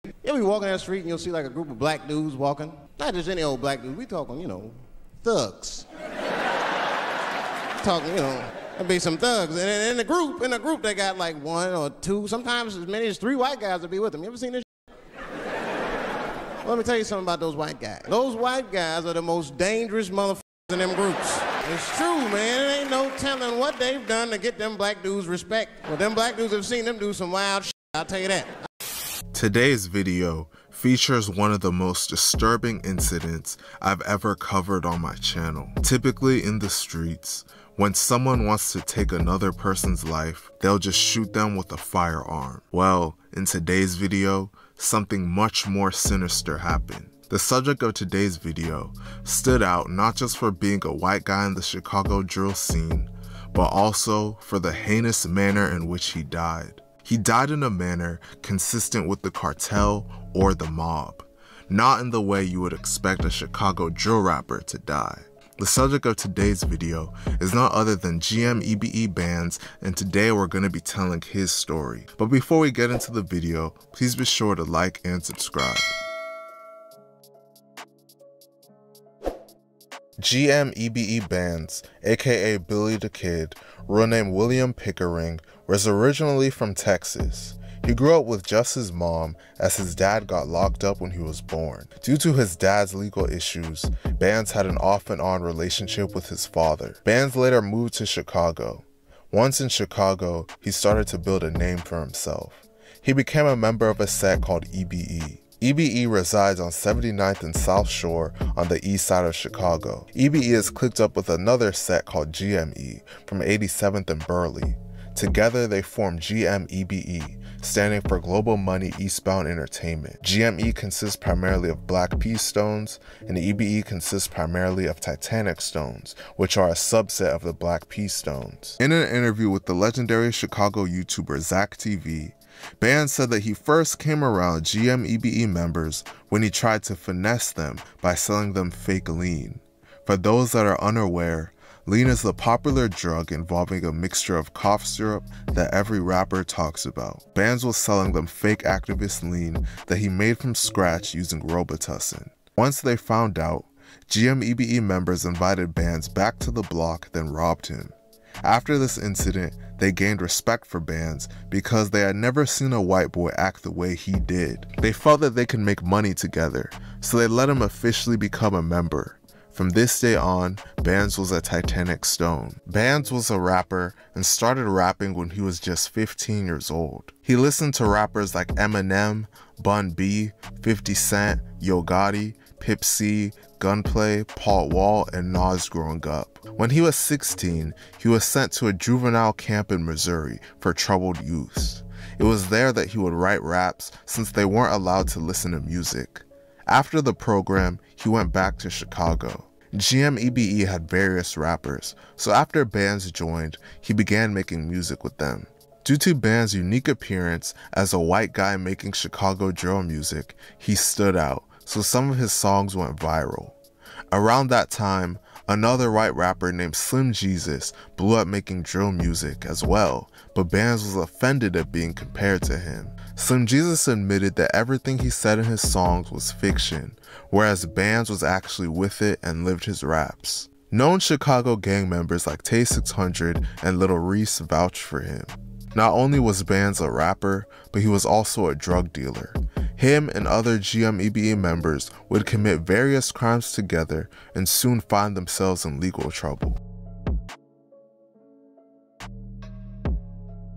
You'll be walking down the street and you'll see like a group of black dudes walking. Not just any old black dudes. We talking, thugs. Talking, there'll be some thugs. And in the group, they got like one or two, sometimes as many as 3 white guys will be with them. You ever seen this? Well, let me tell you something about those white guys. Those white guys are the most dangerous motherfuckers in them groups. It's true, man. It ain't no telling what they've done to get them black dudes respect. Well, them black dudes have seen them do some wild shit, I'll tell you that. Today's video features one of the most disturbing incidents I've ever covered on my channel. Typically in the streets, when someone wants to take another person's life, they'll just shoot them with a firearm. Well, in today's video, something much more sinister happened. The subject of today's video stood out not just for being a white guy in the Chicago drill scene, but also for the heinous manner in which he died. He died in a manner consistent with the cartel or the mob, not in the way you would expect a Chicago drill rapper to die. The subject of today's video is not other than Gmebe Bandz, and today we're going to be telling his story. But before we get into the video, please be sure to like and subscribe. Gmebe Bandz, aka Billy the Kid, real name William Pickering, was originally from Texas. He grew up with just his mom, as his dad got locked up when he was born. Due to his dad's legal issues, Bandz had an off and on relationship with his father. Bandz later moved to Chicago. Once in Chicago, he started to build a name for himself. He became a member of a set called EBE. EBE resides on 79th and South Shore on the east side of Chicago. EBE is clicked up with another set called GME from 87th and Burley. Together they form GMEBE, standing for Global Money Eastbound Entertainment. GME consists primarily of black pea stones, and EBE consists primarily of Titanic stones, which are a subset of the black pea stones. In an interview with the legendary Chicago YouTuber Zach TV, Bandz said that he first came around GMEBE members when he tried to finesse them by selling them fake lean. For those that are unaware, lean is the popular drug involving a mixture of cough syrup that every rapper talks about. Bandz was selling them fake activist lean that he made from scratch using Robitussin. Once they found out, GMEBE members invited Bandz back to the block, then robbed him. After this incident, they gained respect for Bandz because they had never seen a white boy act the way he did. They felt that they could make money together, so they let him officially become a member. From this day on, Bandz was a Titanic stone. Bandz was a rapper and started rapping when he was just 15 years old. He listened to rappers like Eminem, Bun B, 50 Cent, Yo Gotti, Pip C, Gunplay, Paul Wall, and Nas growing up. When he was 16, he was sent to a juvenile camp in Missouri for troubled youths. It was there that he would write raps since they weren't allowed to listen to music. After the program, he went back to Chicago. GMEBE had various rappers, so after Bandz joined, he began making music with them. Due to Bandz' unique appearance as a white guy making Chicago drill music, he stood out, so some of his songs went viral. Around that time, another white rapper named Slim Jesus blew up making drill music as well, but Bandz was offended at being compared to him. Slim Jesus admitted that everything he said in his songs was fiction, whereas Bandz was actually with it and lived his raps. Known Chicago gang members like Tay 600 and Little Reese vouched for him. Not only was Bandz a rapper, but he was also a drug dealer. Him and other GMEBE members would commit various crimes together and soon find themselves in legal trouble.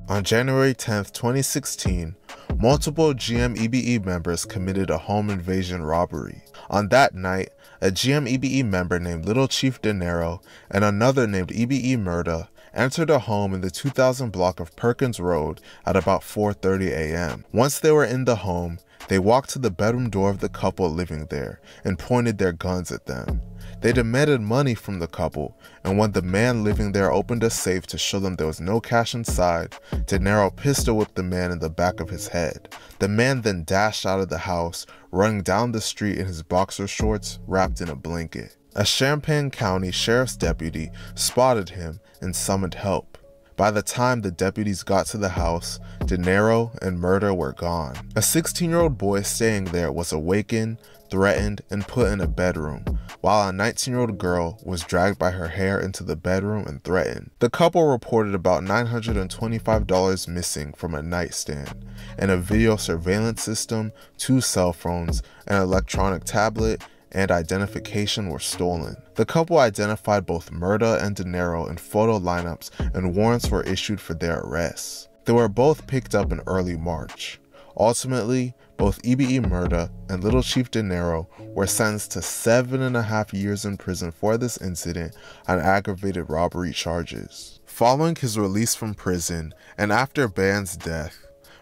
On January 10, 2016, multiple GMEBE members committed a home invasion robbery. On that night, a GMEBE member named Little Chief Dinero and another named EBE Murda entered a home in the 2000 block of Perkins Road at about 4:30 a.m. Once they were in the home, they walked to the bedroom door of the couple living there and pointed their guns at them. They demanded money from the couple, and when the man living there opened a safe to show them there was no cash inside, Dinero pistol whipped the man in the back of his head. The man then dashed out of the house, running down the street in his boxer shorts wrapped in a blanket. A Champaign County Sheriff's deputy spotted him and summoned help. By the time the deputies got to the house, Dinero and Murda were gone. A 16-year-old boy staying there was awakened, threatened, and put in a bedroom, while a 19-year-old girl was dragged by her hair into the bedroom and threatened. The couple reported about $925 missing from a nightstand, and a video surveillance system, 2 cell phones, an electronic tablet, and identification were stolen. The couple identified both Murda and Dinero in photo lineups, and warrants were issued for their arrests. They were both picked up in early March. Ultimately, both EBE Murda and Little Chief Dinero were sentenced to 7.5 years in prison for this incident on aggravated robbery charges. Following his release from prison and after Band's death,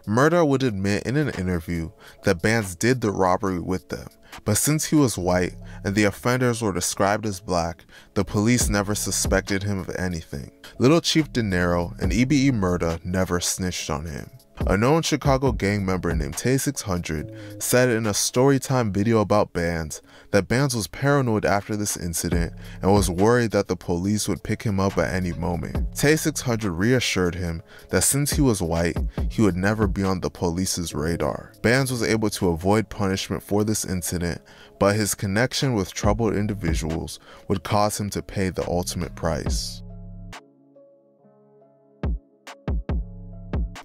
Murda would admit in an interview that Bandz did the robbery with them, but since he was white and the offenders were described as black, the police never suspected him of anything. Little Chief Dinero and EBE Murda never snitched on him. A known Chicago gang member named Tay600 said in a Storytime video about Bandz that Bandz was paranoid after this incident and was worried that the police would pick him up at any moment. Tay600 reassured him that since he was white, he would never be on the police's radar. Bandz was able to avoid punishment for this incident, but his connection with troubled individuals would cause him to pay the ultimate price.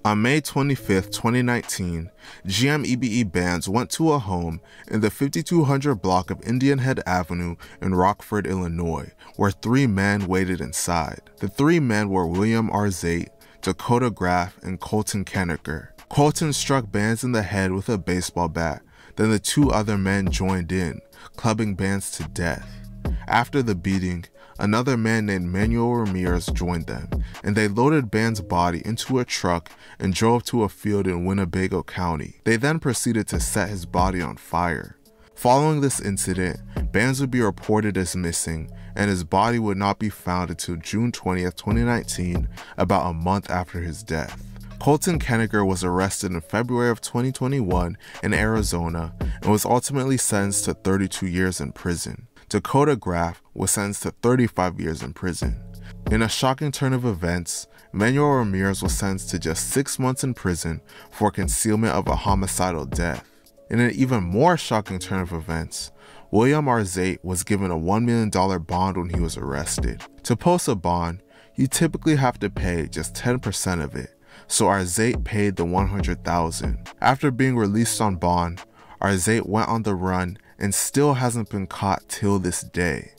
On May 25, 2019, Gmebe Bandz went to a home in the 5200 block of Indian Head Avenue in Rockford, Illinois, where 3 men waited inside. The 3 men were William R. Zate, Dakota Graff, and Colton Kennecker. Colton struck Bandz in the head with a baseball bat, then the 2 other men joined in, clubbing Bandz to death. After the beating, another man named Manuel Ramirez joined them, and they loaded Band's body into a truck and drove to a field in Winnebago County. They then proceeded to set his body on fire. Following this incident, Bandz would be reported as missing, and his body would not be found until June 20th, 2019, about a month after his death. Colton Kennecker was arrested in February of 2021 in Arizona and was ultimately sentenced to 32 years in prison. Dakota Graff was sentenced to 35 years in prison. In a shocking turn of events, Manuel Ramirez was sentenced to just 6 months in prison for concealment of a homicidal death. In an even more shocking turn of events, William R. Zate was given a $1 million bond when he was arrested. To post a bond, you typically have to pay just 10% of it, so R. Zate paid the $100,000. After being released on bond, R. Zate went on the run and still hasn't been caught till this day.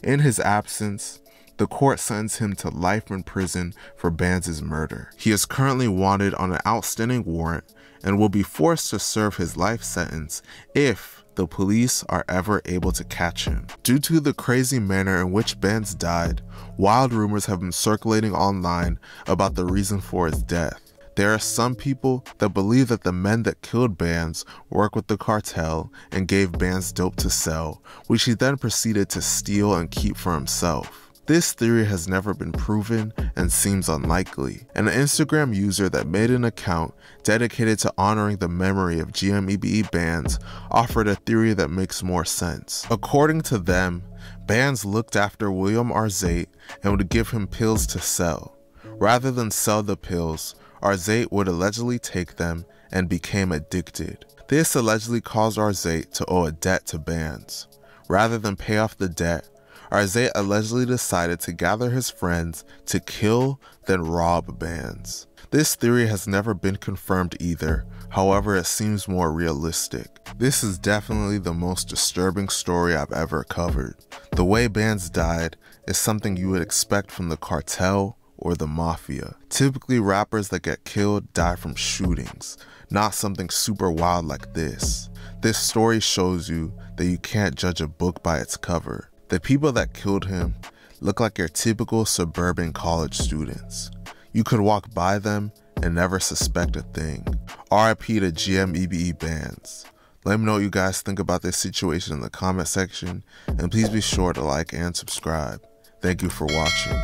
In his absence, the court sentenced him to life in prison for Bandz' murder. He is currently wanted on an outstanding warrant and will be forced to serve his life sentence if the police are ever able to catch him. Due to the crazy manner in which Bandz died, wild rumors have been circulating online about the reason for his death. There are some people that believe that the men that killed Bandz worked with the cartel and gave Bandz dope to sell, which he then proceeded to steal and keep for himself. This theory has never been proven and seems unlikely. An Instagram user that made an account dedicated to honoring the memory of Gmebe Bandz offered a theory that makes more sense. According to them, Bandz looked after William R. Zate and would give him pills to sell. Rather than sell the pills, R. Zate would allegedly take them and became addicted. This allegedly caused R. Zate to owe a debt to Bandz. Rather than pay off the debt, R. Zate allegedly decided to gather his friends to kill, then rob Bandz. This theory has never been confirmed either, however it seems more realistic. This is definitely the most disturbing story I've ever covered. The way Bandz died is something you would expect from the cartel or the mafia. Typically, rappers that get killed die from shootings, not something super wild like this. This story shows you that you can't judge a book by its cover. The people that killed him look like your typical suburban college students. You could walk by them and never suspect a thing. RIP to Gmebe Bandz. Let me know what you guys think about this situation in the comment section, and please be sure to like and subscribe. Thank you for watching.